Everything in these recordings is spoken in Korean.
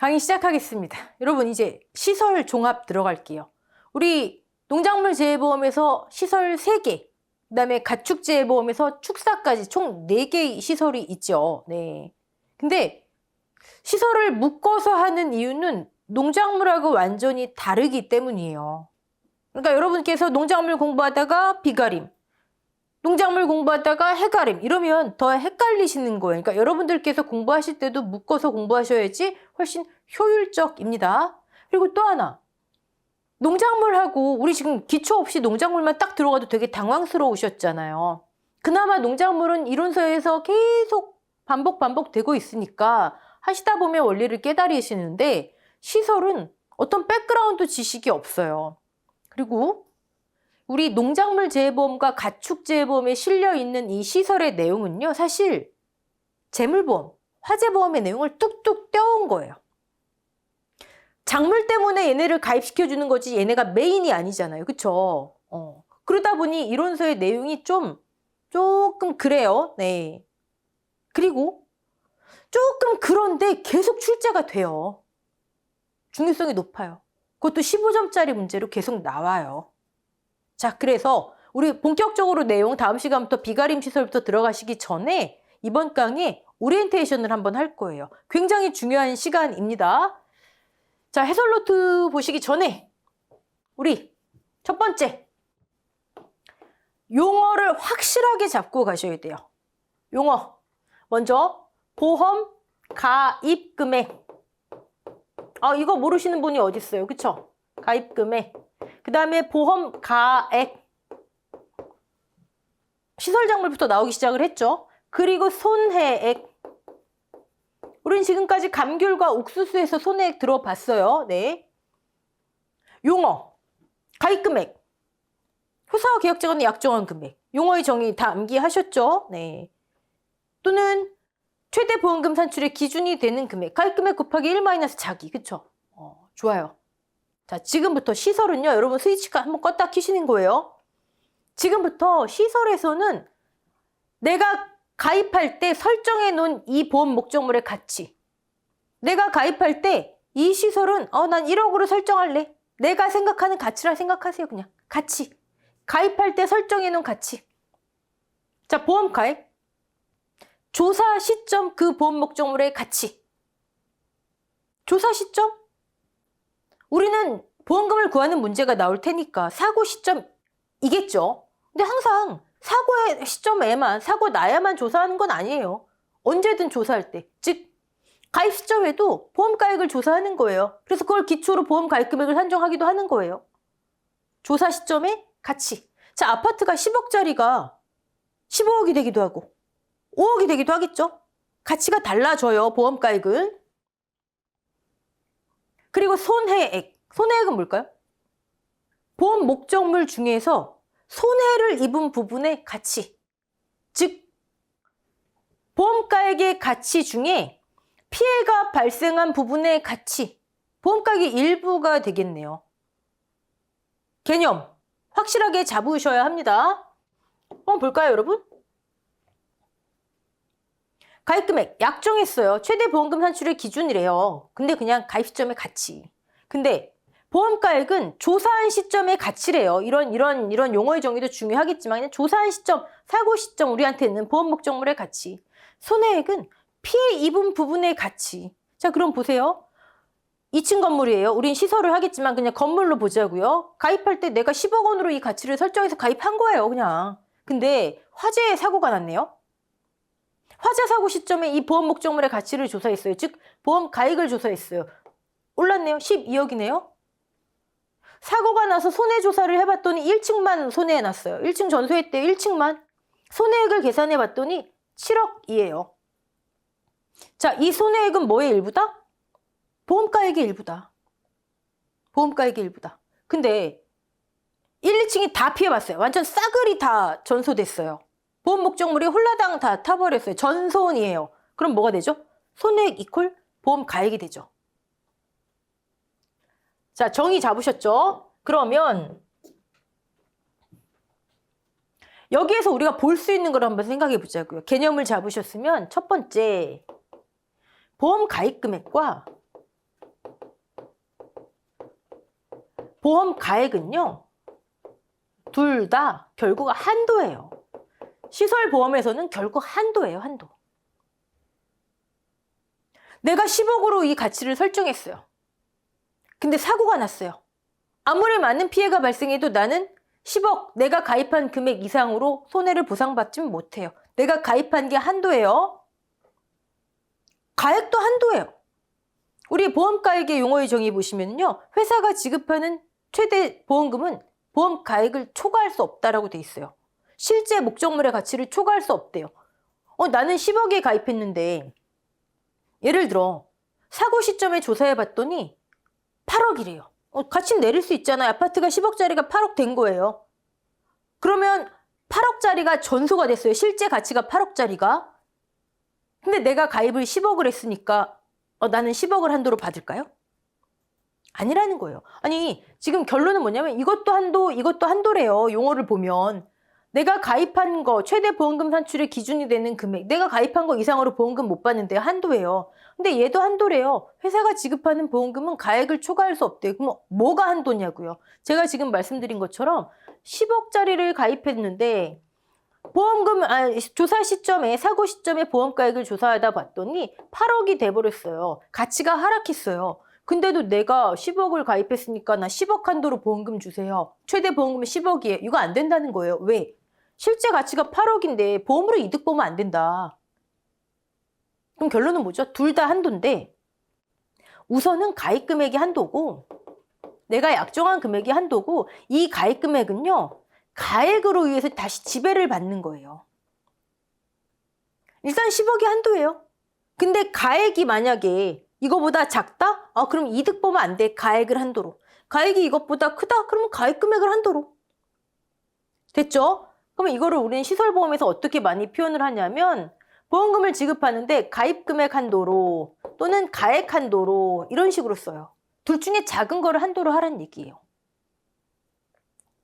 강의 시작하겠습니다. 여러분 이제 시설 종합 들어갈게요. 우리 농작물 재해보험에서 시설 3개, 그 다음에 가축 재해보험에서 축사까지 총 4개의 시설이 있죠. 네. 근데 시설을 묶어서 하는 이유는 농작물하고 완전히 다르기 때문이에요. 그러니까 여러분께서 농작물 공부하다가 비가림, 농작물 공부하다가 해가림 이러면 더 헷갈리시는 거예요. 그러니까 여러분들께서 공부하실 때도 묶어서 공부하셔야지 훨씬 효율적입니다. 그리고 또 하나, 농작물하고 우리 지금 기초 없이 농작물만 딱 들어가도 되게 당황스러우셨잖아요. 그나마 농작물은 이론서에서 계속 반복되고 있으니까 하시다 보면 원리를 깨달으시는데 시설은 어떤 백그라운드 지식이 없어요. 그리고 우리 농작물 재해보험과 가축 재해보험에 실려 있는 이 시설의 내용은요, 사실 재물보험, 화재보험의 내용을 뚝뚝 떼어온 거예요. 작물 때문에 얘네를 가입시켜주는 거지 얘네가 메인이 아니잖아요. 그쵸? 그러다 보니 이론서의 내용이 조금 그래요. 네. 그리고 조금 그런데 계속 출제가 돼요. 중요성이 높아요. 그것도 15점짜리 문제로 계속 나와요. 자, 그래서 우리 본격적으로 내용 다음 시간부터 비가림 시설부터 들어가시기 전에 이번 강의 오리엔테이션을 한번 할 거예요. 굉장히 중요한 시간입니다. 자, 해설 노트 보시기 전에 우리 첫 번째 용어를 확실하게 잡고 가셔야 돼요. 용어. 먼저 보험 가입 금액. 이거 모르시는 분이 어디 있어요? 그쵸? 가입 금액. 그 다음에 보험 가액. 시설작물부터 나오기 시작을 했죠. 그리고 손해액. 우린 지금까지 감귤과 옥수수에서 손해액 들어봤어요. 네. 용어. 가입금액. 회사와 계약자간의 약정한 금액. 용어의 정의 다 암기하셨죠? 네. 또는 최대 보험금 산출의 기준이 되는 금액. 가입금액 곱하기 1 자기. 그쵸? 좋아요. 자, 지금부터 시설은요, 여러분 스위치가 한번 껐다 켜시는 거예요. 지금부터 시설에서는 내가 가입할 때 설정해 놓은 이 보험 목적물의 가치. 내가 가입할 때 이 시설은 난 1억으로 설정할래. 내가 생각하는 가치라 생각하세요. 그냥 가치. 가입할 때 설정해 놓은 가치. 자, 보험 가입. 조사 시점 그 보험 목적물의 가치. 조사 시점? 우리는 보험금을 구하는 문제가 나올 테니까 사고 시점이겠죠. 근데 항상 사고의 시점에만, 사고 나야만 조사하는 건 아니에요. 언제든 조사할 때. 즉, 가입 시점에도 보험 가액을 조사하는 거예요. 그래서 그걸 기초로 보험 가입 금액을 산정하기도 하는 거예요. 조사 시점의 가치. 자, 아파트가 10억짜리가 15억이 되기도 하고 5억이 되기도 하겠죠. 가치가 달라져요, 보험 가액은. 그리고 손해액. 손해액은 뭘까요? 보험 목적물 중에서 손해를 입은 부분의 가치. 즉, 보험가액의 가치 중에 피해가 발생한 부분의 가치. 보험가액의 일부가 되겠네요. 개념 확실하게 잡으셔야 합니다. 한번 볼까요, 여러분? 가입금액 약정했어요. 최대 보험금 산출의 기준이래요. 근데 그냥 가입 시점의 가치. 근데 보험가액은 조사한 시점의 가치래요. 이런 용어의 정의도 중요하겠지만 그냥 조사한 시점, 사고 시점 우리한테는 보험 목적물의 가치. 손해액은 피해 입은 부분의 가치. 자, 그럼 보세요. 2층 건물이에요. 우린 시설을 하겠지만 그냥 건물로 보자고요. 가입할 때 내가 10억 원으로 이 가치를 설정해서 가입한 거예요, 그냥. 근데 화재에 사고가 났네요. 화재 사고 시점에 이 보험 목적물의 가치를 조사했어요. 즉, 보험 가액을 조사했어요. 올랐네요. 12억이네요. 사고가 나서 손해조사를 해봤더니 1층만 손해해놨어요. 1층 전소했대요. 1층만. 손해액을 계산해봤더니 7억이에요. 자, 이 손해액은 뭐의 일부다? 보험가액의 일부다. 보험가액의 일부다. 근데 1, 2층이 다 피해봤어요. 완전 싸그리 다 전소됐어요. 보험 목적물이 홀라당 다 타버렸어요. 전손이에요. 그럼 뭐가 되죠? 손해액 이퀄 보험가액이 되죠. 자, 정의 잡으셨죠? 그러면 여기에서 우리가 볼 수 있는 걸 한번 생각해 보자고요. 개념을 잡으셨으면 첫 번째, 보험 가입 금액과 보험 가액은요. 둘 다 결국 한도예요. 시설보험에서는 결국 한도예요. 한도. 내가 10억으로 이 가치를 설정했어요. 근데 사고가 났어요. 아무리 많은 피해가 발생해도 나는 10억 내가 가입한 금액 이상으로 손해를 보상받지 못해요. 내가 가입한 게 한도예요. 가액도 한도예요. 우리 보험가액의 용어의 정의 보시면요. 회사가 지급하는 최대 보험금은 보험 가액을 초과할 수 없다라고 돼 있어요. 실제 목적물의 가치를 초과할 수 없대요. 나는 10억에 가입했는데 예를 들어 사고 시점에 조사해 봤더니 8억이래요. 가치는 내릴 수 있잖아요. 아파트가 10억짜리가 8억 된 거예요. 그러면 8억짜리가 전소가 됐어요. 실제 가치가 8억짜리가. 근데 내가 가입을 10억을 했으니까 나는 10억을 한도로 받을까요? 아니라는 거예요. 아니 지금 결론은 뭐냐면 이것도 한도 이것도 한도래요. 용어를 보면. 내가 가입한 거 최대 보험금 산출의 기준이 되는 금액 내가 가입한 거 이상으로 보험금 못 받는데 한도예요. 근데 얘도 한도래요. 회사가 지급하는 보험금은 가액을 초과할 수 없대요. 그럼 뭐가 한도냐고요. 제가 지금 말씀드린 것처럼 10억짜리를 가입했는데 보험금 조사 시점에 사고 시점에 보험가액을 조사하다 봤더니 8억이 돼버렸어요. 가치가 하락했어요. 근데도 내가 10억을 가입했으니까 나 10억 한도로 보험금 주세요. 최대 보험금이 10억이에요. 이거 안 된다는 거예요. 왜? 실제 가치가 8억인데 보험으로 이득 보면 안 된다. 그럼 결론은 뭐죠? 둘 다 한도인데 우선은 가입 금액이 한도고 내가 약정한 금액이 한도고 이 가입 금액은요. 가액으로 의해서 다시 지배를 받는 거예요. 일단 10억이 한도예요. 근데 가액이 만약에 이거보다 작다? 그럼 이득 보면 안 돼. 가액을 한도로. 가액이 이것보다 크다? 그러면 가입 금액을 한도로. 됐죠? 그러면 이거를 우리는 시설보험에서 어떻게 많이 표현을 하냐면 보험금을 지급하는데 가입 금액 한도로 또는 가액 한도로 이런 식으로 써요. 둘 중에 작은 거를 한도로 하라는 얘기예요.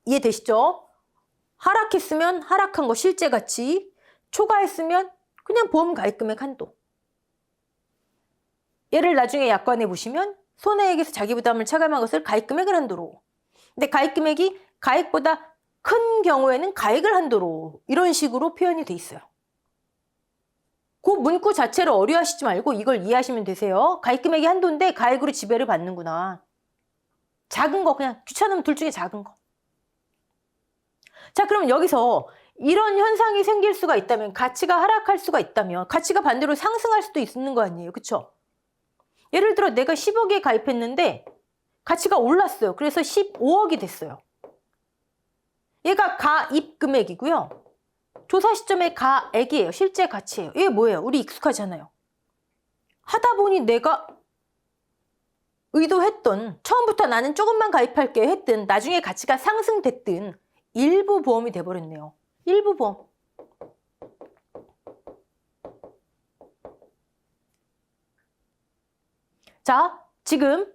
이해되시죠? 하락했으면 하락한 거 실제 가치, 초과했으면 그냥 보험 가입 금액 한도. 얘를 나중에 약관에 보시면 손해액에서 자기 부담을 차감한 것을 가입 금액을 한도로. 근데 가입 금액이 가액보다 큰 경우에는 가액을 한도로 이런 식으로 표현이 돼 있어요. 그 문구 자체를 어려워하시지 말고 이걸 이해하시면 되세요. 가입 금액이 한도인데 가액으로 지배를 받는구나. 작은 거 그냥 귀찮으면 둘 중에 작은 거. 자, 그럼 여기서 이런 현상이 생길 수가 있다면 가치가 하락할 수가 있다면 가치가 반대로 상승할 수도 있는 거 아니에요. 그렇죠? 예를 들어 내가 10억에 가입했는데 가치가 올랐어요. 그래서 15억이 됐어요. 얘가 가입 금액이고요. 조사 시점의 가액이에요. 실제 가치예요. 이게 뭐예요? 우리 익숙하잖아요. 하다 보니 내가 의도했던 처음부터 나는 조금만 가입할게 했든 나중에 가치가 상승됐든 일부 보험이 돼버렸네요. 일부 보험. 자, 지금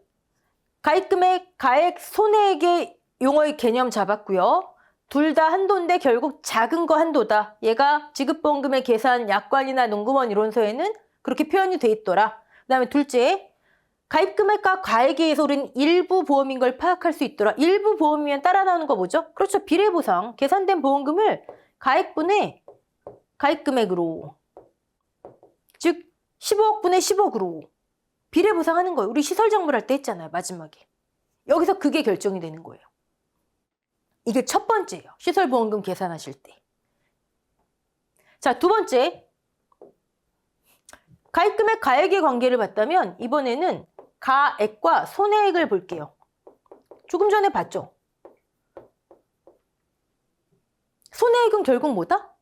가입금액, 가액, 손해액의 용어의 개념 잡았고요. 둘 다 한도인데 결국 작은 거 한도다. 얘가 지급보험금의 계산 약관이나 농구원 이론서에는 그렇게 표현이 돼 있더라. 그 다음에 둘째, 가입금액과 가액에 의해서 우리는 일부 보험인 걸 파악할 수 있더라. 일부 보험이면 따라 나오는 거 뭐죠? 그렇죠. 비례보상. 계산된 보험금을 가액분의 가입금액으로 즉 15억분의 10억으로 비례보상하는 거예요. 우리 시설정물 할 때 했잖아요. 마지막에. 여기서 그게 결정이 되는 거예요. 이게 첫 번째예요. 시설보험금 계산하실 때. 자, 두 번째. 가입금액 가액의 관계를 봤다면 이번에는 가액과 손해액을 볼게요. 조금 전에 봤죠? 손해액은 결국 뭐다?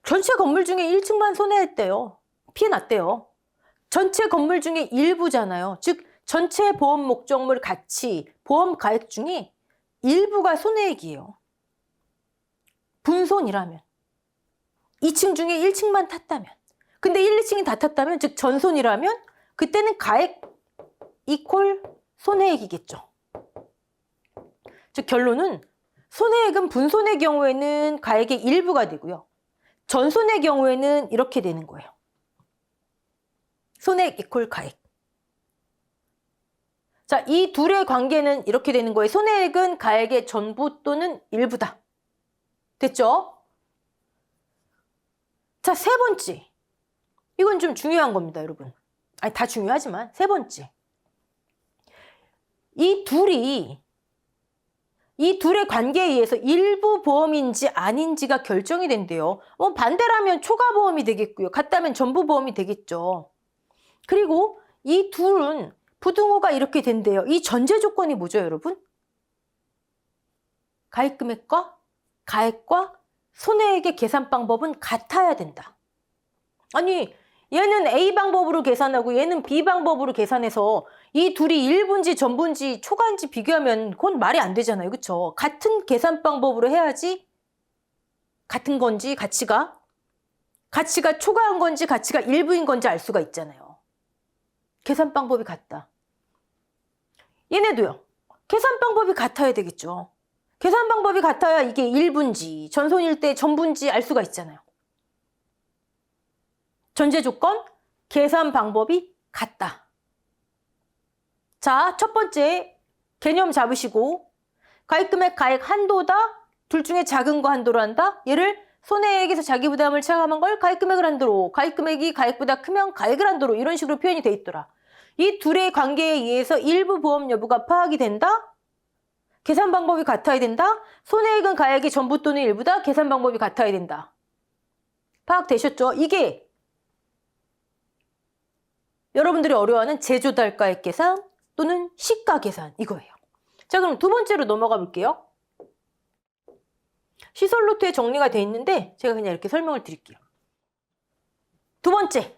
전체 건물 중에 1층만 손해했대요. 피해 났대요. 전체 건물 중에 일부잖아요. 즉 전체 보험 목적물 가치, 보험 가액 중에 일부가 손해액이에요. 분손이라면. 2층 중에 1층만 탔다면. 근데 1, 2층이 다 탔다면 즉 전손이라면 그때는 가액 이퀄 손해액이겠죠. 즉 결론은 손해액은 분손의 경우에는 가액의 일부가 되고요. 전손의 경우에는 이렇게 되는 거예요. 손해액 이퀄 가액. 자, 이 둘의 관계는 이렇게 되는 거예요. 손해액은 가액의 전부 또는 일부다. 됐죠? 자, 세 번째. 이건 좀 중요한 겁니다, 여러분. 아니, 다 중요하지만 세 번째. 이 둘의 관계에 의해서 일부 보험인지 아닌지가 결정이 된대요. 반대라면 초과 보험이 되겠고요. 같다면 전부 보험이 되겠죠. 그리고 이 둘은 부등호가 이렇게 된대요. 이 전제 조건이 뭐죠, 여러분? 가입 금액과 가액과 손해액의 계산 방법은 같아야 된다. 아니, 얘는 A 방법으로 계산하고 얘는 B 방법으로 계산해서 이 둘이 일부인지 전부인지 초과인지 비교하면 그건 말이 안 되잖아요. 그렇죠? 같은 계산 방법으로 해야지 같은 건지 가치가 초과한 건지 가치가 일부인 건지 알 수가 있잖아요. 계산 방법이 같다. 얘네도요. 계산 방법이 같아야 되겠죠. 계산 방법이 같아야 이게 일부인지 전손일 때 전부인지 알 수가 있잖아요. 전제 조건, 계산 방법이 같다. 자, 첫 번째 개념 잡으시고 가입금액 가액 한도다. 둘 중에 작은 거 한도로 한다. 얘를 손해액에서 자기 부담을 차감한 걸 가입금액을 한도로, 가입금액이 가액보다 크면 가액을 한도로 이런 식으로 표현이 돼 있더라. 이 둘의 관계에 의해서 일부 보험 여부가 파악이 된다. 계산 방법이 같아야 된다. 손해액은 가액이 전부 또는 일부다. 계산 방법이 같아야 된다. 파악되셨죠? 이게 여러분들이 어려워하는 제조달가액 계산 또는 시가 계산 이거예요. 자, 그럼 두 번째로 넘어가 볼게요. 시설 노트에 정리가 돼 있는데 제가 그냥 이렇게 설명을 드릴게요. 두 번째.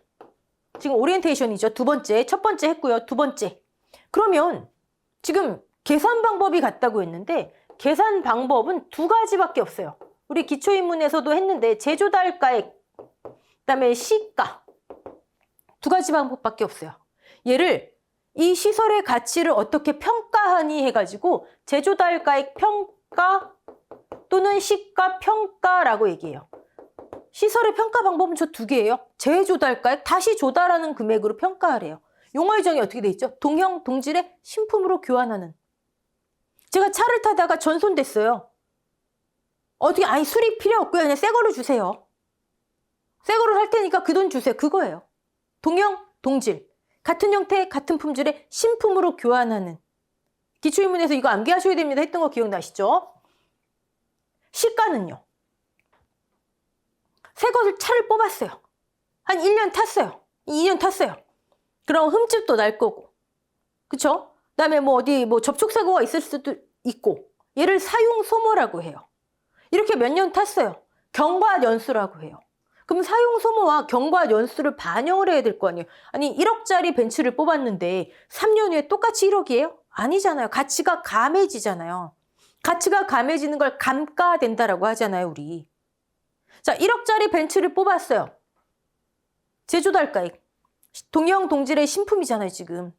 지금 오리엔테이션이죠. 두 번째. 첫 번째 했고요. 두 번째. 그러면 지금 계산 방법이 같다고 했는데 계산 방법은 두 가지밖에 없어요. 우리 기초인문에서도 했는데 제조달가액, 그다음에 시가 두 가지 방법밖에 없어요. 얘를 이 시설의 가치를 어떻게 평가하니 해가지고 제조달가액 평가 또는 시가 평가라고 얘기해요. 시설의 평가 방법은 저 두 개예요. 재조달가액, 다시 조달하는 금액으로 평가하래요. 용어의 정의 어떻게 돼 있죠? 동형, 동질의 신품으로 교환하는. 제가 차를 타다가 전손됐어요. 어떻게, 아니 수리 필요 없고요. 그냥 새 거로 주세요. 새 거로 살 테니까 그 돈 주세요. 그거예요. 동형, 동질. 같은 형태, 같은 품질의 신품으로 교환하는. 기초인문에서 이거 암기하셔야 됩니다 했던 거 기억나시죠? 시가는요. 새 것을 차를 뽑았어요. 한 1년 탔어요. 2년 탔어요. 그럼 흠집도 날 거고. 그쵸? 그다음에 뭐 어디 뭐 접촉사고가 있을 수도 있고. 얘를 사용 소모라고 해요. 이렇게 몇 년 탔어요. 경과 연수라고 해요. 그럼 사용 소모와 경과 연수를 반영을 해야 될 거 아니에요. 아니 1억짜리 벤츠를 뽑았는데 3년 후에 똑같이 1억이에요? 아니잖아요. 가치가 감해지잖아요. 가치가 감해지는 걸 감가된다라고 하잖아요, 우리. 자, 1억짜리 벤츠를 뽑았어요. 제조달가액. 동형 동질의 신품이잖아요, 지금.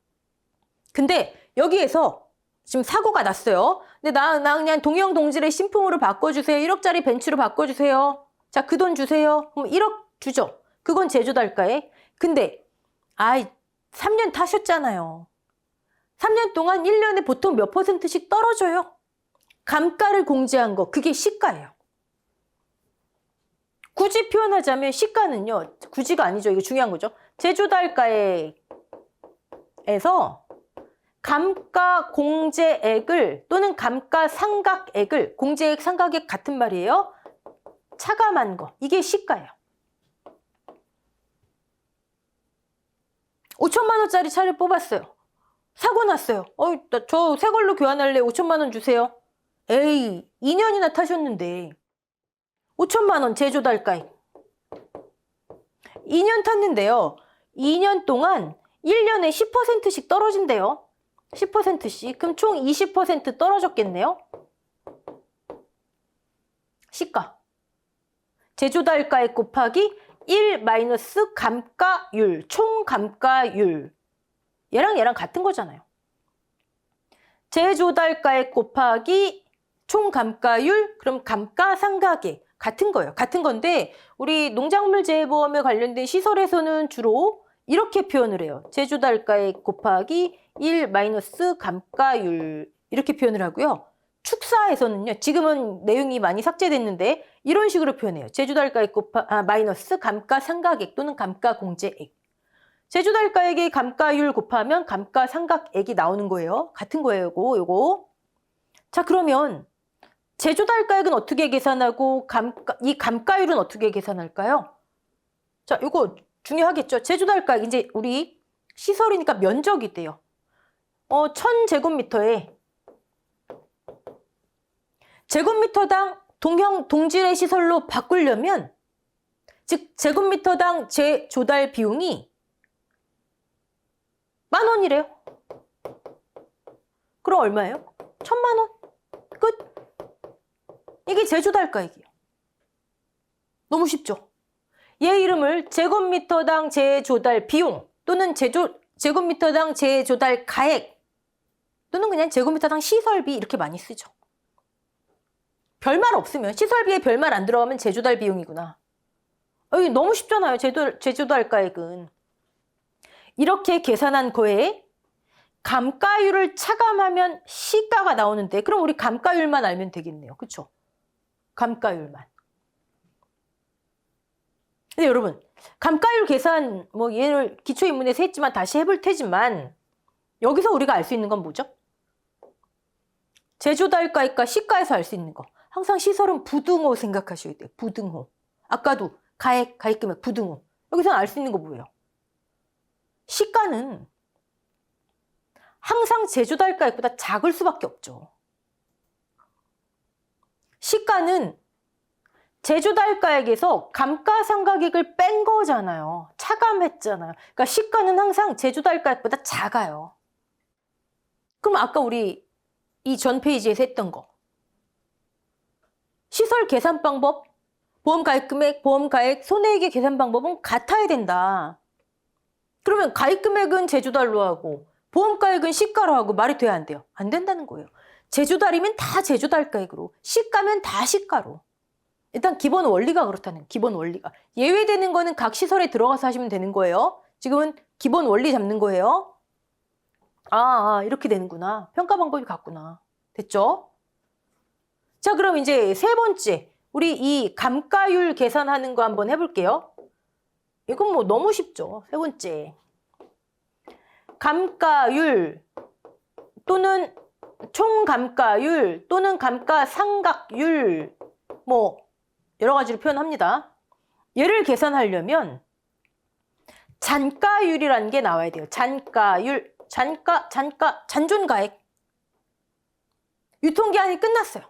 근데 여기에서 지금 사고가 났어요. 근데 나 그냥 동형 동질의 신품으로 바꿔주세요. 1억짜리 벤츠로 바꿔주세요. 자, 그 돈 주세요. 그럼 1억 주죠. 그건 제조달가액. 근데 3년 타셨잖아요. 3년 동안 1년에 보통 몇 %씩 떨어져요. 감가를 공제한 거, 그게 시가예요. 굳이 표현하자면 시가는요. 굳이가 아니죠. 이거 중요한 거죠. 제조달가액에서 감가 공제액을 또는 감가 상각액을, 공제액 상각액 같은 말이에요. 차감한 거. 이게 시가예요. 5천만 원짜리 차를 뽑았어요. 사고 났어요. 저 새 걸로 교환할래. 5천만 원 주세요. 에이, 2년이나 타셨는데 5천만 원 제조달가액. 2년 탔는데요. 2년 동안 1년에 10%씩 떨어진대요. 10%씩. 그럼 총 20% 떨어졌겠네요. 시가. 제조달가액 곱하기 1 마이너스 감가율, 총 감가율. 얘랑 같은 거잖아요. 제조달가액 곱하기 총 감가율, 그럼 감가상각액. 같은 거예요. 같은 건데 우리 농작물 재해보험에 관련된 시설에서는 주로 이렇게 표현을 해요. 제조달가액 곱하기 1 마이너스 감가율 이렇게 표현을 하고요. 축사에서는요. 지금은 내용이 많이 삭제됐는데 이런 식으로 표현해요. 제주달가액 마이너스 감가상각액 또는 감가공제액. 제주달가액의 감가율 곱하면 감가상각액이 나오는 거예요. 같은 거예요. 요거. 자, 그러면 제주달가액은 어떻게 계산하고 이 감가율은 어떻게 계산할까요? 자, 요거 중요하겠죠. 제주달가액 이제 우리 시설이니까 면적이 돼요. 1000제곱미터에 제곱미터당 동질의 시설로 바꾸려면 즉 제곱미터당 재조달 비용이 10,000원이래요. 그럼 얼마예요? 1,000만 원. 끝. 이게 제조달가액이에요. 너무 쉽죠? 얘 이름을 제곱미터당 재조달 비용 또는 제곱미터당 재조달 가액 또는 그냥 제곱미터당 시설비 이렇게 많이 쓰죠. 별말 없으면 시설비에 별말 안 들어가면 제조달 비용이구나. 너무 쉽잖아요. 제조달가액은. 이렇게 계산한 거에 감가율을 차감하면 시가가 나오는데 그럼 우리 감가율만 알면 되겠네요. 그렇죠? 감가율만. 근데 여러분 감가율 계산 얘를 기초인문에서 했지만 다시 해볼 테지만 여기서 우리가 알 수 있는 건 뭐죠? 제조달가액과 시가에서 알 수 있는 거. 항상 시설은 부등호 생각하셔야 돼요. 부등호. 아까도 가액금액 부등호. 여기서 알 수 있는 거 뭐예요? 시가는 항상 제조달가액보다 작을 수밖에 없죠. 시가는 제조달가액에서 감가상각액을 뺀 거잖아요. 차감했잖아요. 그러니까 시가는 항상 제조달가액보다 작아요. 그럼 아까 우리 이 전 페이지에서 했던 거. 시설 계산 방법, 보험가액금액, 보험가액, 손해액의 계산 방법은 같아야 된다. 그러면 가액금액은 제조달로 하고 보험가액은 시가로 하고 말이 돼야 안 돼요? 안 된다는 거예요. 제조달이면 다 제조달가액으로, 시가면 다 시가로. 일단 기본 원리가 그렇다는 기본 원리가. 예외되는 거는 각 시설에 들어가서 하시면 되는 거예요. 지금은 기본 원리 잡는 거예요. 이렇게 되는구나. 평가 방법이 같구나. 됐죠? 자, 그럼 이제 세 번째. 우리 이 감가율 계산하는 거 한번 해볼게요. 이건 너무 쉽죠. 세 번째. 감가율 또는 총감가율 또는 감가상각율 여러 가지로 표현합니다. 얘를 계산하려면 잔가율이라는 게 나와야 돼요. 잔가율, 잔존가액. 유통기한이 끝났어요.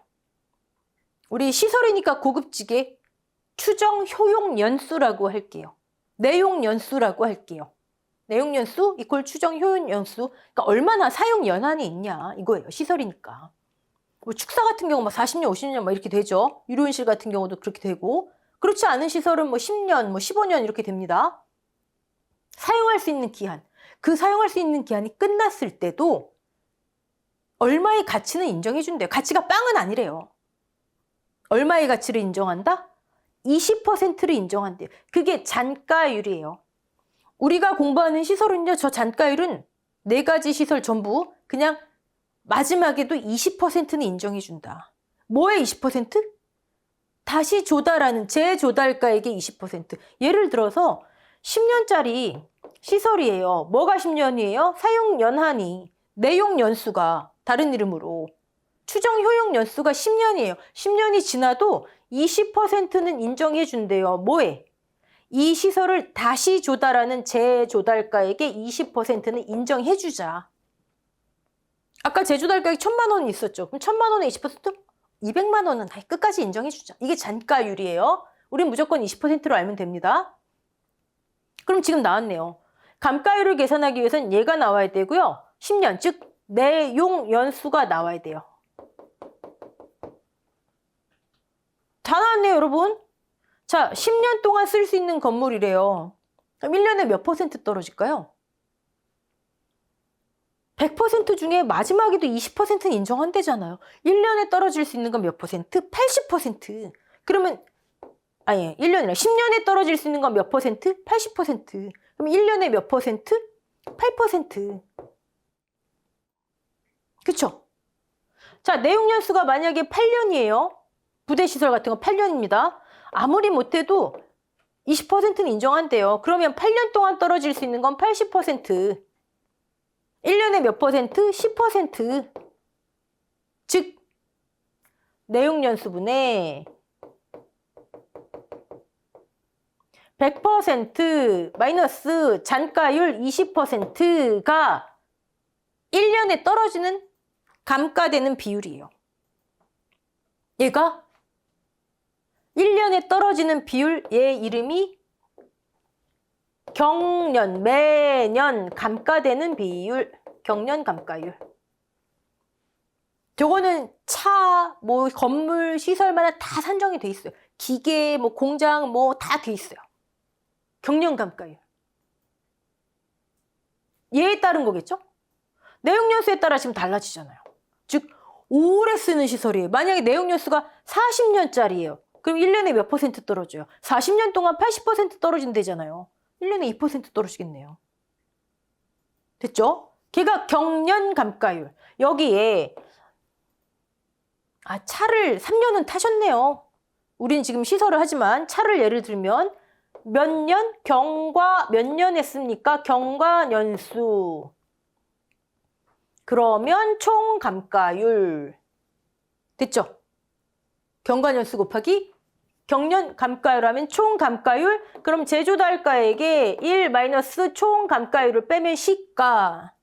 우리 시설이니까 고급지게 추정 효용 연수라고 할게요. 내용 연수라고 할게요. 내용 연수 이퀄 추정 효용 연수. 그러니까 얼마나 사용 연한이 있냐 이거예요. 시설이니까. 축사 같은 경우 40년, 50년 이렇게 되죠. 유료인실 같은 경우도 그렇게 되고 그렇지 않은 시설은 10년, 15년 이렇게 됩니다. 사용할 수 있는 기한. 그 사용할 수 있는 기한이 끝났을 때도 얼마의 가치는 인정해 준대요. 가치가 빵은 아니래요. 얼마의 가치를 인정한다? 20%를 인정한대요. 그게 잔가율이에요. 우리가 공부하는 시설은요. 저 잔가율은 4가지 시설 전부 그냥 마지막에도 20%는 인정해 준다. 뭐의 20%? 다시 조달하는 재조달가액의 20%. 예를 들어서 10년짜리 시설이에요. 뭐가 10년이에요? 사용 연한이, 내용 연수가 다른 이름으로 추정 효용 연수가 10년이에요. 10년이 지나도 20%는 인정해 준대요. 뭐에? 이 시설을 다시 조달하는 재조달가액의 20%는 인정해 주자. 아까 재조달가액 1,000만 원이 있었죠. 그럼 1,000만 원의 20%? 200만 원은 끝까지 인정해 주자. 이게 잔가율이에요. 우린 무조건 20%로 알면 됩니다. 그럼 지금 나왔네요. 감가율을 계산하기 위해서는 얘가 나와야 되고요. 10년, 즉 내용 연수가 나와야 돼요. 다 나왔네요, 여러분. 자, 10년 동안 쓸 수 있는 건물이래요. 그럼 1년에 몇 % 떨어질까요? 100% 중에 마지막에도 20%는 인정한대잖아요. 1년에 떨어질 수 있는 건 몇 %? 80%. 그러면 1년이라 10년에 떨어질 수 있는 건 몇 %? 80%. 그럼 1년에 몇 %? 8%. 그쵸? 자, 내용연수가 만약에 8년이에요. 부대시설 같은 거 8년입니다. 아무리 못해도 20%는 인정한대요. 그러면 8년 동안 떨어질 수 있는 건 80%. 1년에 몇 퍼센트? 10%. 즉, 내용연수분의 100% 마이너스 잔가율 20%가 1년에 떨어지는 감가되는 비율이에요. 얘가 1년에 떨어지는 비율, 얘 이름이 경년, 매년 감가되는 비율, 경년 감가율. 저거는 차, 뭐 건물, 시설마다 다 산정이 돼 있어요. 기계, 뭐 공장, 뭐 다 돼 있어요. 경년 감가율. 얘에 따른 거겠죠? 내용연수에 따라 지금 달라지잖아요. 즉, 오래 쓰는 시설이에요. 만약에 내용연수가 40년짜리예요. 그럼 1년에 몇 퍼센트 떨어져요? 40년 동안 80% 떨어진대잖아요. 1년에 2% 떨어지겠네요. 됐죠? 걔가 경년 감가율. 여기에 차를 3년은 타셨네요. 우린 지금 시설을 하지만 차를 예를 들면 몇 년? 경과 몇 년 했습니까? 경과년수. 그러면 총 감가율. 됐죠? 경과년수 곱하기 경년 감가율 하면 총 감가율. 그럼 제조달가액에 1 마이너스 총 감가율을 빼면 시가.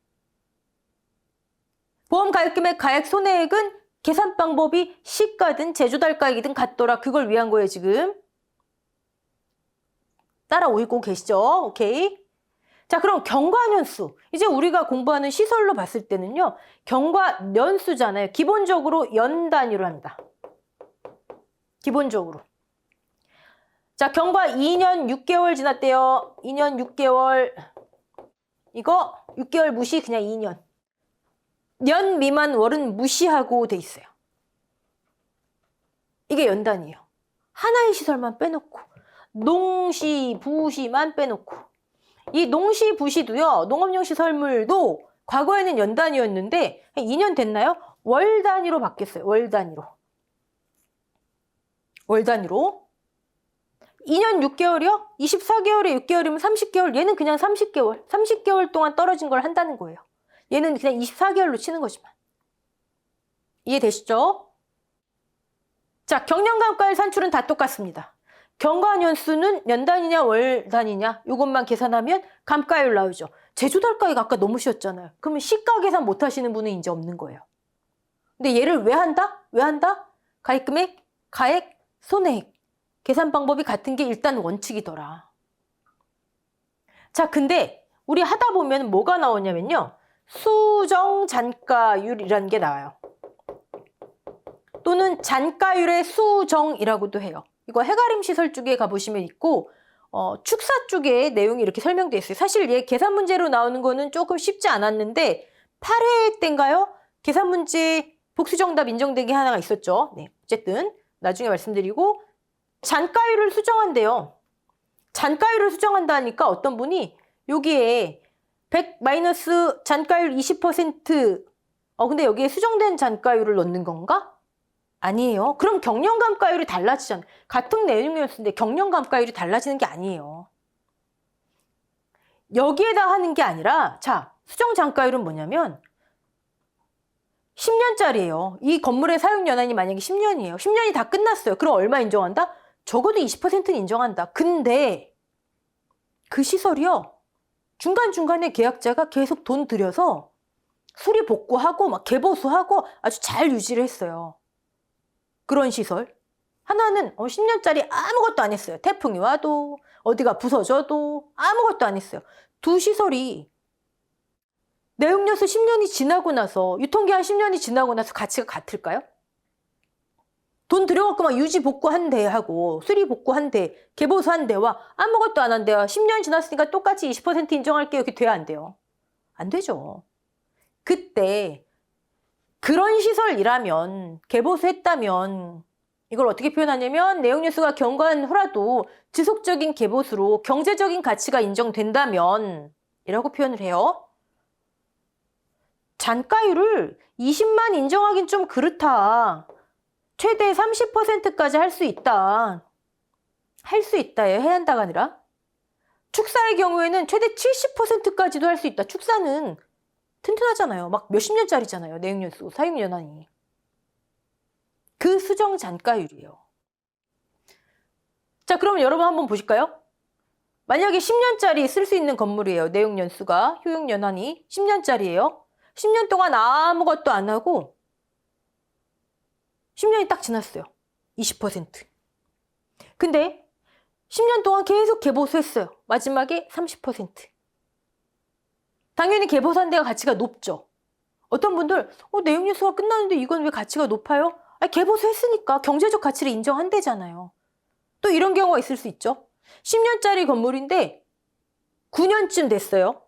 보험 가입금액 가액 손해액은 계산 방법이 시가든 제조달가액이든 같더라. 그걸 위한 거예요, 지금. 따라오고 계시죠? 오케이. 자, 그럼 경과년수. 이제 우리가 공부하는 시설로 봤을 때는요. 경과년수잖아요. 기본적으로 연 단위로 합니다. 기본적으로. 자, 경과 2년 6개월 지났대요. 2년 6개월. 이거 6개월 무시, 그냥 2년. 년 미만 월은 무시하고 돼 있어요. 이게 연단이에요. 하나의 시설만 빼놓고 농시, 부시만 빼놓고. 이 농시, 부시도요. 농업용 시설물도 과거에는 연 단위였는데 2년 됐나요? 월 단위로 바뀌었어요. 월 단위로. 월 단위로. 2년 6개월이요? 24개월에 6개월이면 30개월. 얘는 그냥 30개월. 30개월 동안 떨어진 걸 한다는 거예요. 얘는 그냥 24개월로 치는 거지만. 이해되시죠? 자, 경년감가율 산출은 다 똑같습니다. 경과년수는 연단이냐 월단이냐 이것만 계산하면 감가율 나오죠. 제조달가액 아까 너무 쉬웠잖아요. 그러면 시가 계산 못 하시는 분은 이제 없는 거예요. 근데 얘를 왜 한다? 왜 한다? 가입금액, 가액, 손해액. 계산 방법이 같은 게 일단 원칙이더라. 자, 근데 우리 하다 보면 뭐가 나오냐면요. 수정 잔가율이라는 게 나와요. 또는 잔가율의 수정이라고도 해요. 이거 해가림 시설 쪽에 가보시면 있고 축사 쪽에 내용이 이렇게 설명되어 있어요. 사실 얘 계산 문제로 나오는 거는 조금 쉽지 않았는데 8회 때인가요? 계산 문제 복수정답 인정되기 하나가 있었죠. 네, 어쨌든 나중에 말씀드리고 잔가율을 수정한대요. 잔가율을 수정한다니까 어떤 분이 여기에 100 마이너스 잔가율 20% 근데 여기에 수정된 잔가율을 넣는 건가? 아니에요. 그럼 경년감가율이 달라지잖아요. 같은 내용이었는데 경년감가율이 달라지는 게 아니에요. 여기에다 하는 게 아니라 자, 수정 잔가율은 뭐냐면 10년짜리예요. 이 건물의 사용연한이 만약에 10년이에요. 10년이 다 끝났어요. 그럼 얼마 인정한다? 적어도 20%는 인정한다. 근데 그 시설이요. 중간중간에 계약자가 계속 돈 들여서 수리 복구하고 막 개보수하고 아주 잘 유지를 했어요. 그런 시설. 하나는 10년짜리 아무것도 안 했어요. 태풍이 와도 어디가 부서져도 아무것도 안 했어요. 두 시설이 내용연수 10년이 지나고 나서 유통기한 10년이 지나고 나서 가치가 같을까요? 돈 들여갖고 막 유지 복구 한 대 하고 수리 복구 한 대, 개보수 한 대와 아무것도 안 한 대와 10년 지났으니까 똑같이 20% 인정할게요. 이렇게 돼야 안 돼요? 안 되죠. 그때 그런 시설이라면 개보수했다면 이걸 어떻게 표현하냐면 내용연수가 경과한 후라도 지속적인 개보수로 경제적인 가치가 인정된다면 이라고 표현을 해요. 잔가율을 20만 인정하긴 좀 그렇다. 최대 30%까지 할 수 있다. 할 수 있다예요. 해야 한다가 아니라. 축사의 경우에는 최대 70%까지도 할 수 있다. 축사는 튼튼하잖아요. 막 몇십 년짜리잖아요. 내용연수, 사용연한이. 그 수정 잔가율이에요. 자, 그러면 여러분 한번 보실까요? 만약에 10년짜리 쓸 수 있는 건물이에요. 내용연수가, 효용연한이 10년짜리예요. 10년 동안 아무것도 안 하고 10년이 딱 지났어요. 20%. 근데 10년 동안 계속 개보수했어요. 마지막에 30%. 당연히 개보수한 데가 가치가 높죠. 어떤 분들 내용연수가 끝나는데 이건 왜 가치가 높아요? 개보수했으니까 경제적 가치를 인정한대잖아요. 또 이런 경우가 있을 수 있죠. 10년짜리 건물인데 9년쯤 됐어요.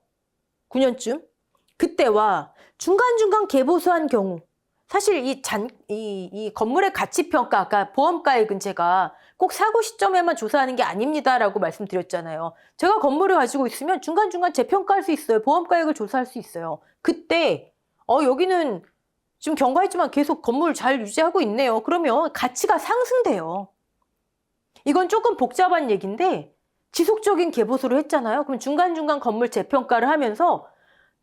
9년쯤. 그때와 중간중간 개보수한 경우 사실 이 건물의 가치평가, 아까 보험가액은 제가 꼭 사고 시점에만 조사하는 게 아닙니다라고 말씀드렸잖아요. 제가 건물을 가지고 있으면 중간중간 재평가할 수 있어요. 보험가액을 조사할 수 있어요. 그때 여기는 지금 경과했지만 계속 건물 잘 유지하고 있네요. 그러면 가치가 상승돼요. 이건 조금 복잡한 얘기인데 지속적인 개보수를 했잖아요. 그럼 중간중간 건물 재평가를 하면서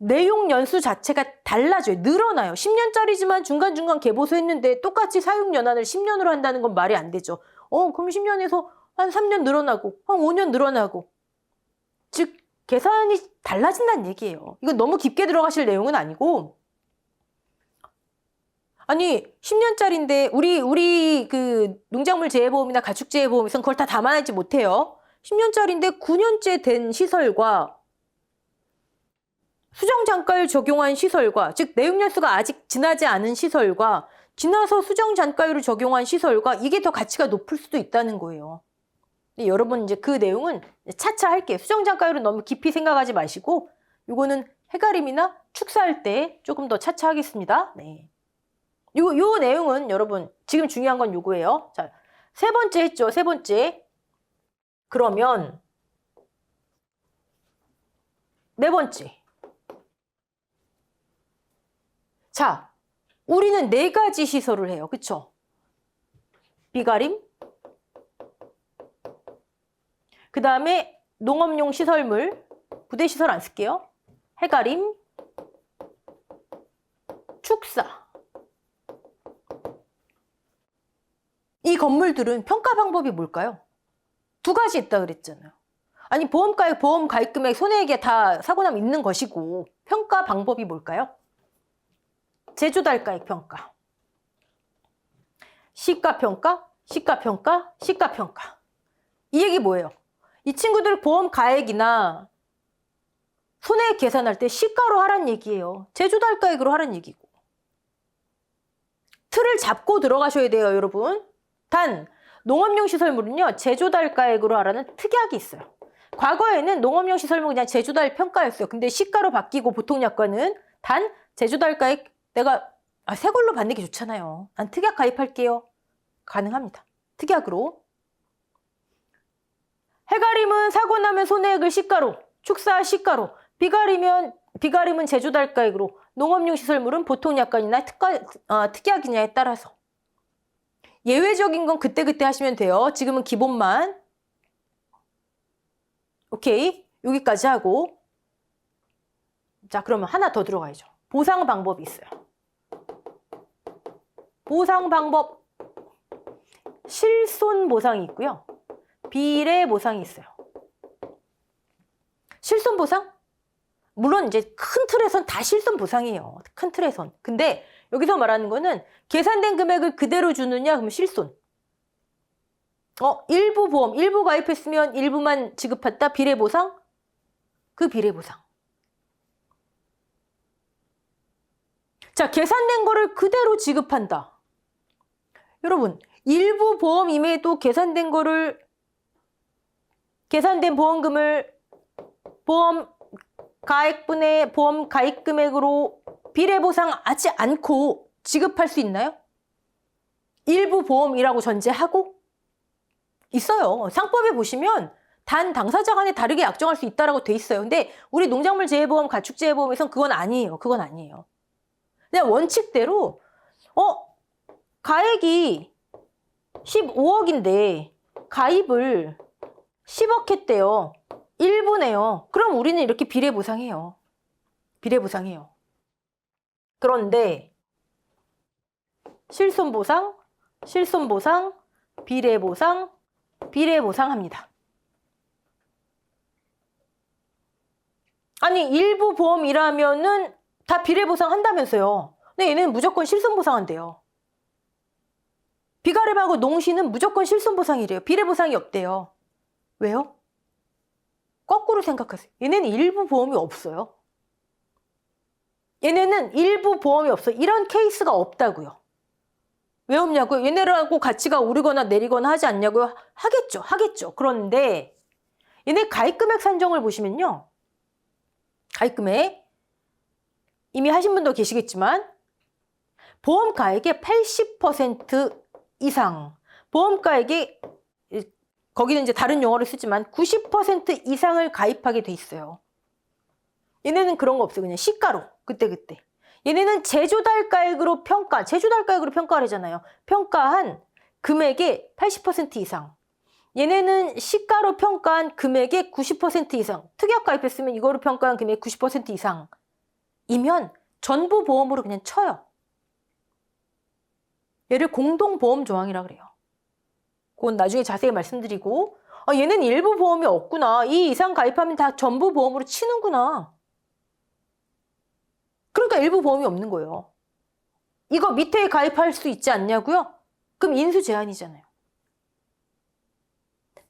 내용 연수 자체가 달라져요. 늘어나요. 10년짜리지만 중간중간 개보수했는데 똑같이 사용연한을 10년으로 한다는 건 말이 안 되죠. 그럼 10년에서 한 3년 늘어나고 한 5년 늘어나고 즉 계산이 달라진다는 얘기예요. 이건 너무 깊게 들어가실 내용은 아니고 아니 10년짜리인데 우리 그 농작물 재해보험이나 가축재해보험에서는 그걸 다 담아내지 못해요. 10년짜리인데 9년째 된 시설과 수정잔가율 적용한 시설과 즉 내용연수가 아직 지나지 않은 시설과 지나서 수정잔가율을 적용한 시설과 이게 더 가치가 높을 수도 있다는 거예요. 여러분 이제 그 내용은 차차 할게요. 수정잔가율은 너무 깊이 생각하지 마시고 이거는 해가림이나 축사할 때 조금 더 차차 하겠습니다. 네. 요 내용은 여러분 지금 중요한 건 요거예요. 자, 세 번째 했죠. 세 번째. 그러면 네 번째. 자, 우리는 네 가지 시설을 해요. 그쵸? 비가림, 그 다음에 농업용 시설물, 부대시설 안 쓸게요. 해가림, 축사. 이 건물들은 평가 방법이 뭘까요? 두 가지 있다 그랬잖아요. 아니 보험가액, 보험 가입금액, 손해액에 다 사고 나면 있는 것이고 평가 방법이 뭘까요? 제조달가액 평가, 시가평가, 시가평가, 시가평가. 이 얘기 뭐예요? 이 친구들 보험 가액이나 손해액 계산할 때 시가로 하란 얘기예요. 제조달가액으로 하란 얘기고. 틀을 잡고 들어가셔야 돼요, 여러분. 단 농업용 시설물은요 제조달가액으로 하라는 특약이 있어요. 과거에는 농업용 시설물 그냥 제조달 평가였어요. 근데 시가로 바뀌고 보통 약관은 단 제조달가액 내가 새 걸로 받는 게 좋잖아요. 난 특약 가입할게요. 가능합니다. 특약으로. 해가림은 사고 나면 손해액을 시가로, 축사 시가로, 비가림은 제조달가액으로, 농업용 시설물은 보통 약관이나 특약이냐에 따라서. 예외적인 건 그때그때 하시면 돼요. 지금은 기본만. 오케이. 여기까지 하고. 자, 그러면 하나 더 들어가야죠. 보상 방법이 있어요. 보상 방법. 실손 보상이 있고요. 비례 보상이 있어요. 실손 보상? 물론 이제 큰 틀에선 다 실손 보상이에요. 큰 틀에선. 근데 여기서 말하는 거는 계산된 금액을 그대로 주느냐 그러면 실손. 일부 보험, 일부 가입했으면 일부만 지급했다. 비례 보상? 그 비례 보상. 자, 계산된 거를 그대로 지급한다. 여러분, 일부 보험임에도 계산된 보험금을 보험 가액분의 보험 가입 금액으로 비례 보상하지 않고 지급할 수 있나요? 일부 보험이라고 전제하고 있어요. 상법에 보시면 단 당사자 간에 다르게 약정할 수 있다라고 돼 있어요. 근데 우리 농작물 재해보험, 가축 재해보험에선 그건 아니에요. 그건 아니에요. 그냥 원칙대로 가액이 15억인데 가입을 10억 했대요. 1부네요. 그럼 우리는 이렇게 비례보상해요. 비례보상해요. 그런데 실손보상, 실손보상, 비례보상, 비례보상합니다. 아니 일부 보험이라면은 다 비례보상 한다면서요. 근데 얘는 무조건 실손보상한대요. 비가림하고 농시는 무조건 실손보상이래요. 비례보상이 없대요. 왜요? 거꾸로 생각하세요. 얘네는 일부 보험이 없어요. 얘네는 일부 보험이 없어요. 이런 케이스가 없다고요. 왜 없냐고요? 얘네라고 가치가 오르거나 내리거나 하지 않냐고요? 하겠죠. 하겠죠. 그런데 얘네 가입금액 산정을 보시면요. 가입금액 이미 하신 분도 계시겠지만 보험가액의 80% 이상 보험가액이 거기는 이제 다른 용어를 쓰지만 90% 이상을 가입하게 돼 있어요. 얘네는 그런 거 없어요. 그냥 시가로 그때그때. 얘네는 제조달가액으로 제조달가액으로 평가를 하잖아요. 평가한 금액의 80% 이상. 얘네는 시가로 평가한 금액의 90% 이상. 특약 가입했으면 이거로 평가한 금액 90% 이상이면 전부 보험으로 그냥 쳐요. 얘를 공동보험 조항이라 그래요. 그건 나중에 자세히 말씀드리고 얘는 일부 보험이 없구나. 이 이상 가입하면 다 전부 보험으로 치는구나. 그러니까 일부 보험이 없는 거예요. 이거 밑에 가입할 수 있지 않냐고요? 그럼 인수 제한이잖아요.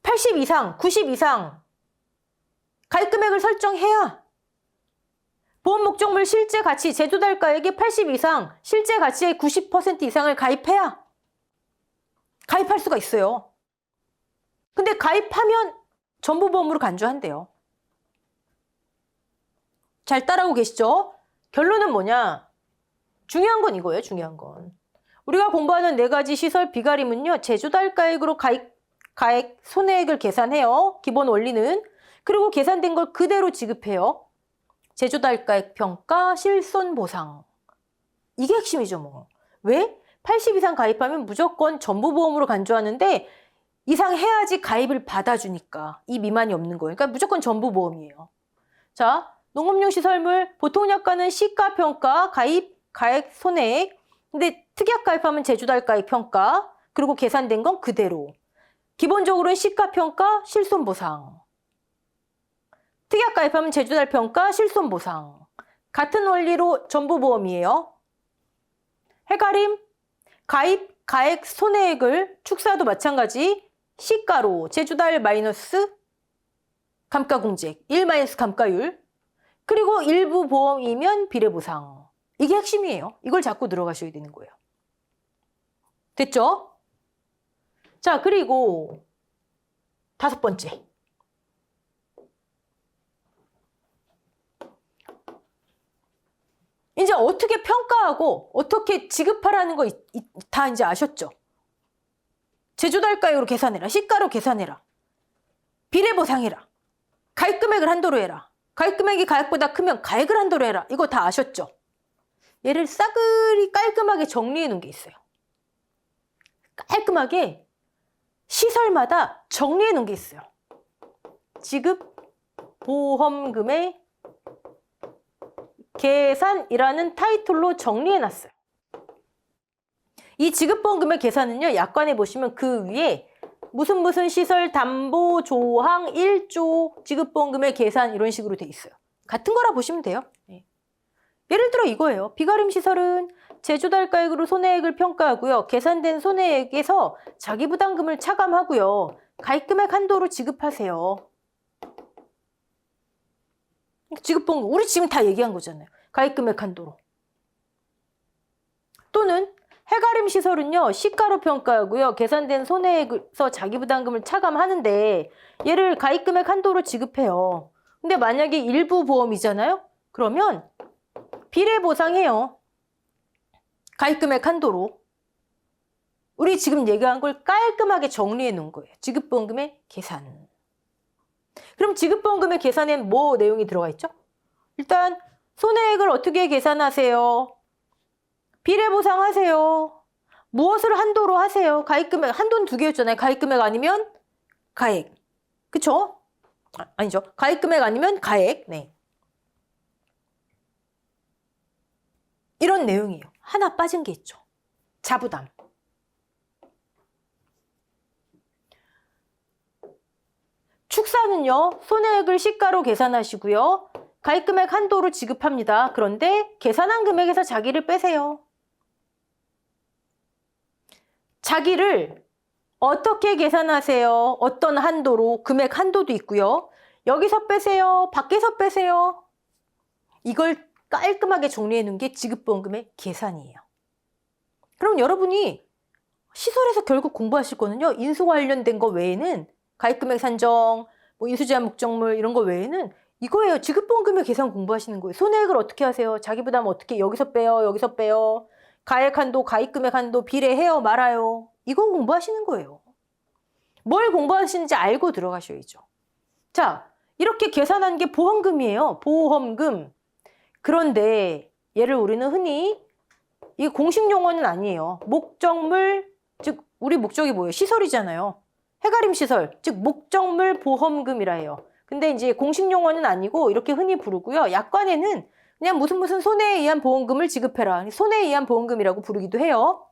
80 이상, 90 이상 가입 금액을 설정해야 보험 목적물 실제 가치, 제조달가액의 80 이상, 실제 가치의 90% 이상을 가입해야 가입할 수가 있어요. 근데 가입하면 전부 보험으로 간주한대요. 잘 따라오고 계시죠? 결론은 뭐냐? 중요한 건 이거예요. 중요한 건. 우리가 공부하는 4가지 시설 비가림은요. 제조달가액으로 가액 손해액을 계산해요. 기본 원리는. 그리고 계산된 걸 그대로 지급해요. 제조달가액 평가, 실손보상. 이게 핵심이죠. 뭐. 왜? 80 이상 가입하면 무조건 전부보험으로 간주하는데 이상 해야지 가입을 받아주니까 이 미만이 없는 거예요. 그러니까 무조건 전부보험이에요. 자, 농업용 시설물 보통약관은 시가평가, 가액, 손해액. 근데 특약 가입하면 제조달가액 평가. 그리고 계산된 건 그대로. 기본적으로는 시가평가, 실손보상. 특약 가입하면 제조달 평가, 실손보상. 같은 원리로 전부보험이에요. 해가림, 가입, 가액, 손해액을 축사도 마찬가지 시가로 제조달 마이너스 감가공제액 1 마이너스 감가율 그리고 일부 보험이면 비례보상. 이게 핵심이에요. 이걸 잡고 들어가셔야 되는 거예요. 됐죠? 자, 그리고 5번째. 이제 어떻게 평가하고 어떻게 지급하라는 거 다 이제 아셨죠? 제조달가액으로 계산해라. 시가로 계산해라. 비례보상해라. 가입금액을 한도로 해라. 가입금액이 가액보다 크면 가액을 한도로 해라. 이거 다 아셨죠? 얘를 싸그리 깔끔하게 정리해 놓은 게 있어요. 깔끔하게 시설마다 정리해 놓은 게 있어요. 지급 보험금의 계산이라는 타이틀로 정리해놨어요. 이 지급보험금의 계산은요. 약관에 보시면 그 위에 무슨 시설 담보 조항 1조 지급보험금의 계산 이런 식으로 돼 있어요. 같은 거라 보시면 돼요. 네. 예를 들어 이거예요. 비가림 시설은 제조달가액으로 손해액을 평가하고요. 계산된 손해액에서 자기부담금을 차감하고요. 가입금액 한도로 지급하세요. 지급보험금 우리 지금 다 얘기한 거잖아요. 가입금액 한도로. 또는 해가림 시설은요. 시가로 평가하고요. 계산된 손해액에서 자기부담금을 차감하는데 얘를 가입금액 한도로 지급해요. 근데 만약에 일부 보험이잖아요. 그러면 비례보상해요. 가입금액 한도로. 우리 지금 얘기한 걸 깔끔하게 정리해 놓은 거예요. 지급보험금의 계산. 그럼 지급보험금의 계산엔 뭐 내용이 들어가 있죠? 일단 손해액을 어떻게 계산하세요? 비례보상하세요. 무엇을 한도로 하세요? 가입금액, 한도는 2개였잖아요. 가입금액 아니면 가액. 그쵸? 아니죠. 가입금액 아니면 가액. 네. 이런 내용이에요. 하나 빠진 게 있죠. 자부담. 축사는요, 손해액을 시가로 계산하시고요. 가입금액 한도로 지급합니다. 그런데 계산한 금액에서 자기를 빼세요. 자기를 어떻게 계산하세요? 어떤 한도로? 금액 한도도 있고요. 여기서 빼세요. 밖에서 빼세요. 이걸 깔끔하게 정리해 놓은 게 지급보험금의 계산이에요. 그럼 여러분이 시설에서 결국 공부하실 거는요. 인수 관련된 거 외에는 가입금액 산정, 뭐 인수제한 목적물 이런 거 외에는 이거예요. 지급보험금의 계산 공부하시는 거예요. 손해액을 어떻게 하세요? 자기부담 어떻게 여기서 빼요? 여기서 빼요? 가액 한도, 가입금액 한도 비례해요? 말아요? 이거 공부하시는 거예요. 뭘 공부하시는지 알고 들어가셔야죠. 자, 이렇게 계산한 게 보험금이에요. 보험금. 그런데 얘를 우리는 흔히 이게 공식 용어는 아니에요. 목적물, 즉 우리 목적이 뭐예요? 시설이잖아요. 해가림 시설, 즉 목적물 보험금이라 해요. 근데 이제 공식 용어는 아니고 이렇게 흔히 부르고요. 약관에는 그냥 무슨 손해에 의한 보험금을 지급해라. 손해에 의한 보험금이라고 부르기도 해요.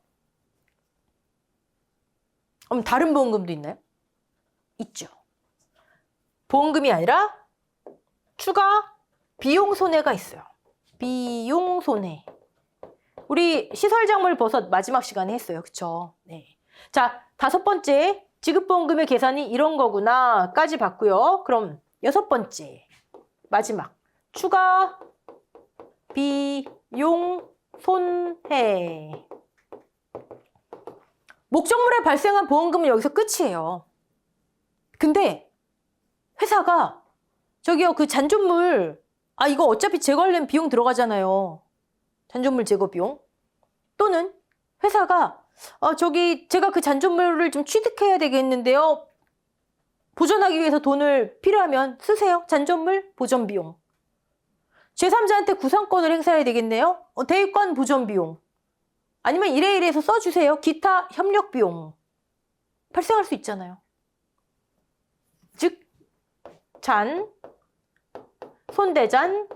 그럼 다른 보험금도 있나요? 있죠. 보험금이 아니라 추가 비용 손해가 있어요. 비용 손해. 우리 시설작물 버섯 마지막 시간에 했어요. 그쵸? 네. 자, 5번째. 지급보험금의 계산이 이런 거구나 까지 봤고요. 그럼 6번째. 마지막. 추가 비용 손해. 목적물에 발생한 보험금은 여기서 끝이에요. 근데 회사가 저기요 그 잔존물 이거 어차피 제거하려면 비용 들어가잖아요. 잔존물 제거 비용. 또는 회사가 제가 그 잔존물을 좀 취득해야 되겠는데요. 보존하기 위해서 돈을 필요하면 쓰세요. 잔존물 보존 비용. 제3자한테 구상권을 행사해야 되겠네요. 대유권 보존 비용. 아니면 이래서 써주세요. 기타 협력 비용. 발생할 수 있잖아요. 즉 잔, 손대잔,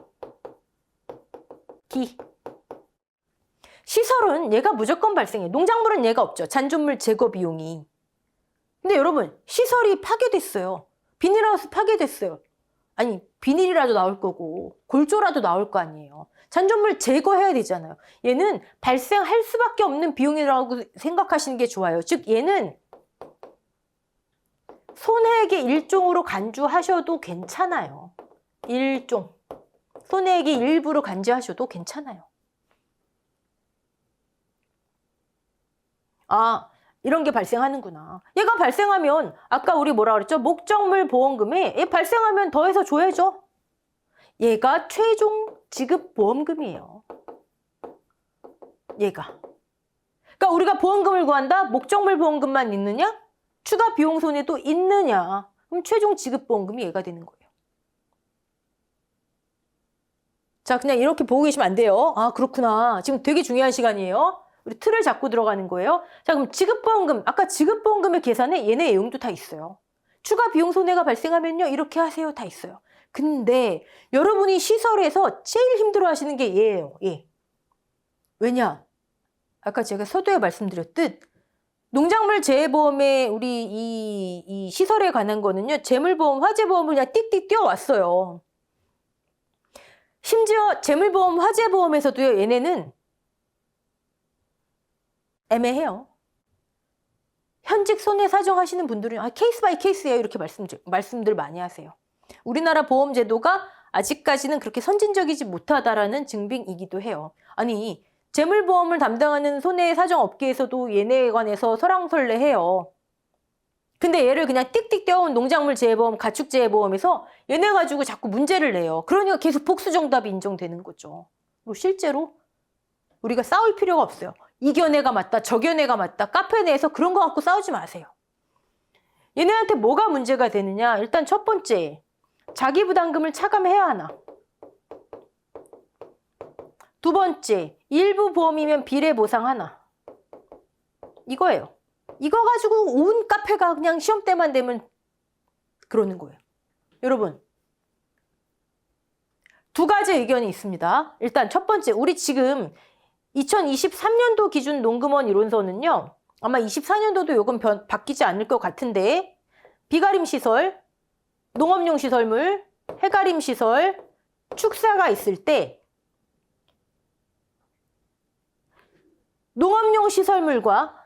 기. 시설은 얘가 무조건 발생해. 농작물은 얘가 없죠. 잔존물 제거 비용이. 근데 여러분, 시설이 파괴됐어요. 비닐하우스 파괴됐어요. 아니, 비닐이라도 나올 거고 골조라도 나올 거 아니에요. 잔존물 제거해야 되잖아요. 얘는 발생할 수밖에 없는 비용이라고 생각하시는 게 좋아요. 즉 얘는 손해액의 일종으로 간주하셔도 괜찮아요. 일종. 손해액의 일부로 간주하셔도 괜찮아요. 이런 게 발생하는구나. 얘가 발생하면 아까 우리 뭐라 그랬죠? 목적물 보험금에 얘 발생하면 더해서 줘야죠. 얘가 최종 지급 보험금이에요. 얘가. 그러니까 우리가 보험금을 구한다? 목적물 보험금만 있느냐? 추가 비용 손해도 있느냐? 그럼 최종 지급 보험금이 얘가 되는 거예요. 자, 그냥 이렇게 보고 계시면 안 돼요. 그렇구나. 지금 되게 중요한 시간이에요. 우리 틀을 잡고 들어가는 거예요. 자, 그럼 지급보험금. 아까 지급보험금의 계산에 얘네 내용도 다 있어요. 추가 비용 손해가 발생하면요. 이렇게 하세요. 다 있어요. 근데 여러분이 시설에서 제일 힘들어 하시는 게 얘예요. 얘. 왜냐? 아까 제가 서두에 말씀드렸듯 농작물 재해보험에 우리 이 시설에 관한 거는요. 재물보험, 화재보험을 그냥 띡띡 띄워왔어요. 심지어 재물보험, 화재보험에서도요. 얘네는 애매해요. 현직 손해 사정하시는 분들은 케이스 바이 케이스예요. 이렇게 말씀들 많이 하세요. 우리나라 보험 제도가 아직까지는 그렇게 선진적이지 못하다라는 증빙이기도 해요. 아니, 재물보험을 담당하는 손해 사정 업계에서도 얘네에 관해서 설왕설래해요. 근데 얘를 그냥 띡띡 떼어온 농작물 재해보험, 가축 재해보험에서 얘네 가지고 자꾸 문제를 내요. 그러니까 계속 복수 정답이 인정되는 거죠. 그리고 실제로 우리가 싸울 필요가 없어요. 이 견해가 맞다, 저 견해가 맞다, 카페 내에서 그런 거 갖고 싸우지 마세요. 얘네한테 뭐가 문제가 되느냐? 일단 첫 번째, 자기 부담금을 차감해야 하나? 두 번째, 일부 보험이면 비례보상 하나. 이거예요. 이거 가지고 온 카페가 그냥 시험 때만 되면 그러는 거예요. 여러분, 두 가지 의견이 있습니다. 일단 첫 번째, 우리 지금 2023년도 기준 농금원 이론서는요. 아마 24년도도 요금 바뀌지 않을 것 같은데 비가림 시설, 농업용 시설물, 해가림 시설, 축사가 있을 때 농업용 시설물과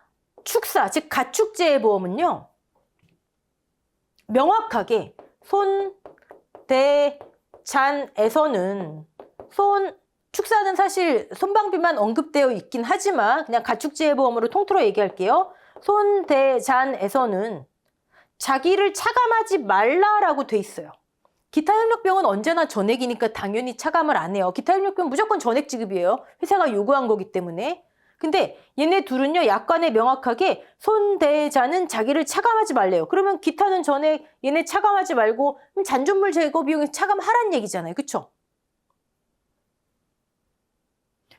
축사, 즉 가축재해 보험은요. 명확하게 손대잔에서는 축사는 사실 손방비만 언급되어 있긴 하지만 그냥 가축재해 보험으로 통틀어 얘기할게요. 손대잔에서는 자기를 차감하지 말라라고 돼 있어요. 기타협력병은 언제나 전액이니까 당연히 차감을 안 해요. 기타협력병 무조건 전액 지급이에요. 회사가 요구한 거기 때문에. 근데 얘네 둘은요, 약관에 명확하게 손대자는 자기를 차감하지 말래요. 그러면 기타는 전액, 얘네 차감하지 말고 잔존물 제거 비용에 차감하란 얘기잖아요. 그쵸?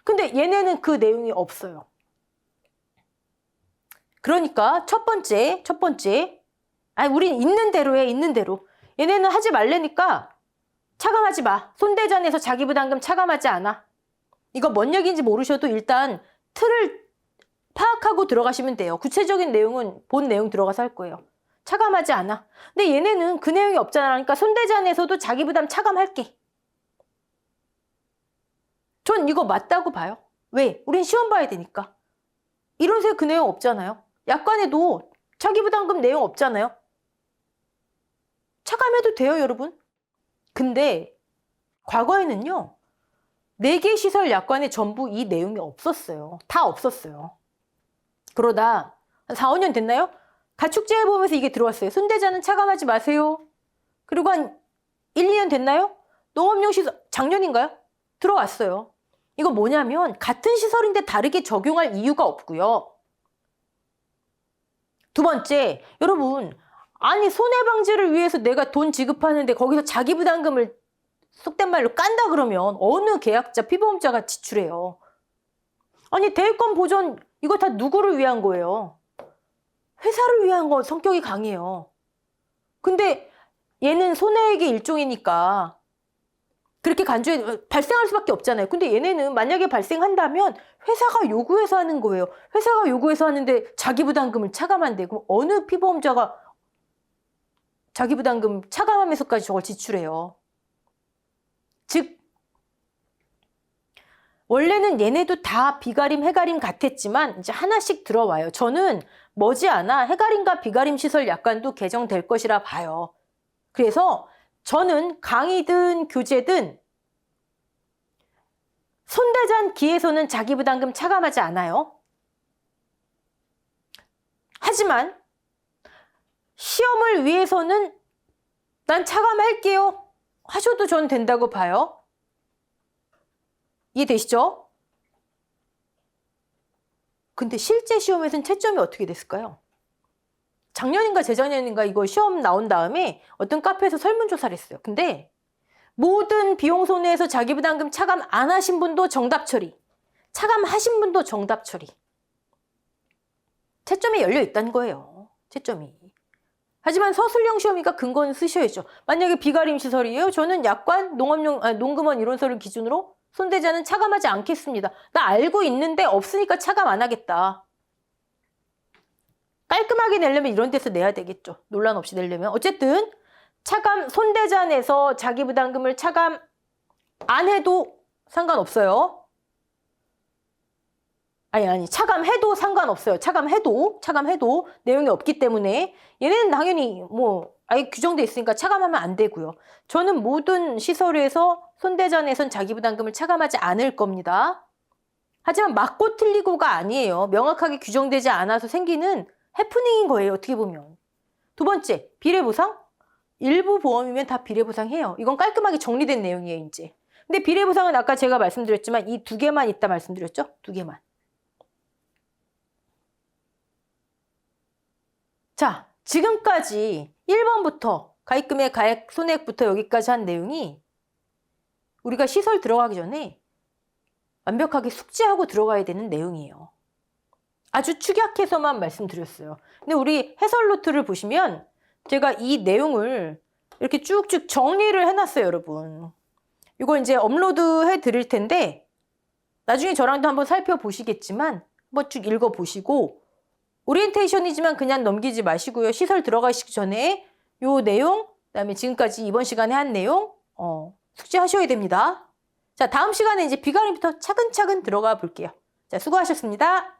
근데 얘네는 그 내용이 없어요. 그러니까 첫 번째, 아니 우린 있는 대로 해, 있는 대로. 얘네는 하지 말래니까 차감하지 마. 손대잔에서 자기 부담금 차감하지 않아. 이거 뭔 얘기인지 모르셔도 일단 틀을 파악하고 들어가시면 돼요. 구체적인 내용은 본 내용 들어가서 할 거예요. 차감하지 않아. 근데 얘네는 그 내용이 없잖아. 그러니까 손대잔에서도 자기 부담 차감할게. 전 이거 맞다고 봐요. 왜? 우린 시험 봐야 되니까. 이론서에 그 내용 없잖아요. 약관에도 자기 부담금 내용 없잖아요. 차감해도 돼요, 여러분. 근데 과거에는요. 4개 시설 약관에 전부 이 내용이 없었어요. 다 없었어요. 그러다 한 4, 5년 됐나요? 가축재해 보면서 이게 들어왔어요. 손대자는 차감하지 마세요. 그리고 한 1, 2년 됐나요? 농업용 시설, 작년인가요? 들어왔어요. 이거 뭐냐면 같은 시설인데 다르게 적용할 이유가 없고요. 두 번째, 여러분, 아니 손해방지를 위해서 내가 돈 지급하는데 거기서 자기 부담금을 속된 말로 깐다 그러면 어느 계약자, 피보험자가 지출해요? 아니 대유권 보전 이거 다 누구를 위한 거예요? 회사를 위한 거 성격이 강해요. 근데 얘는 손해액의 일종이니까 그렇게 간주해 발생할 수밖에 없잖아요. 근데 얘네는 만약에 발생한다면 회사가 요구해서 하는 거예요. 회사가 요구해서 하는데 자기 부담금을 차감한대. 그럼 어느 피보험자가 자기 부담금 차감하면서까지 저걸 지출해요? 즉 원래는 얘네도 다 비가림, 해가림 같았지만 이제 하나씩 들어와요. 저는 머지않아 해가림과 비가림 시설 약관도 개정될 것이라 봐요. 그래서 저는 강의든 교재든 손대잔 기에서는 자기 부담금 차감하지 않아요. 하지만 시험을 위해서는 난 차감할게요 하셔도 전 된다고 봐요. 이해되시죠? 근데 실제 시험에서는 채점이 어떻게 됐을까요? 작년인가 재작년인가 이거 시험 나온 다음에 어떤 카페에서 설문조사를 했어요. 근데 모든 비용 손해에서 자기 부담금 차감 안 하신 분도 정답 처리, 차감하신 분도 정답 처리. 채점이 열려 있다는 거예요. 채점이. 하지만 서술형 시험이니까 근거는 쓰셔야죠. 만약에 비가림 시설이에요. 저는 약관, 농금원 이론서를 기준으로 손대자는 차감하지 않겠습니다. 나 알고 있는데 없으니까 차감 안 하겠다. 깔끔하게 내려면 이런 데서 내야 되겠죠. 논란 없이 내려면. 어쨌든 차감, 손대잔에서 자기 부담금을 차감 안 해도 상관없어요. 아니 차감해도 상관없어요. 차감해도 내용이 없기 때문에 얘네는 당연히 아예 규정돼 있으니까 차감하면 안 되고요. 저는 모든 시설에서 손대잔에선 자기 부담금을 차감하지 않을 겁니다. 하지만 맞고 틀리고가 아니에요. 명확하게 규정되지 않아서 생기는 해프닝인 거예요. 어떻게 보면. 두 번째, 비례보상? 일부 보험이면 다 비례보상해요. 이건 깔끔하게 정리된 내용이에요, 이제. 근데 비례보상은 아까 제가 말씀드렸지만 이 2개만 있다 말씀드렸죠? 2개만. 자, 지금까지 1번부터 가입금액, 가액, 손해액부터 여기까지 한 내용이 우리가 시설 들어가기 전에 완벽하게 숙지하고 들어가야 되는 내용이에요. 아주 축약해서만 말씀드렸어요. 근데 우리 해설 노트를 보시면 제가 이 내용을 이렇게 쭉쭉 정리를 해놨어요, 여러분. 이거 이제 업로드 해 드릴 텐데 나중에 저랑도 한번 살펴보시겠지만 한번 쭉 읽어보시고 오리엔테이션이지만 그냥 넘기지 마시고요. 시설 들어가시기 전에 요 내용, 그다음에 지금까지 이번 시간에 한 내용 숙지하셔야 됩니다. 자, 다음 시간에 이제 비가림부터 차근차근 들어가 볼게요. 자, 수고하셨습니다.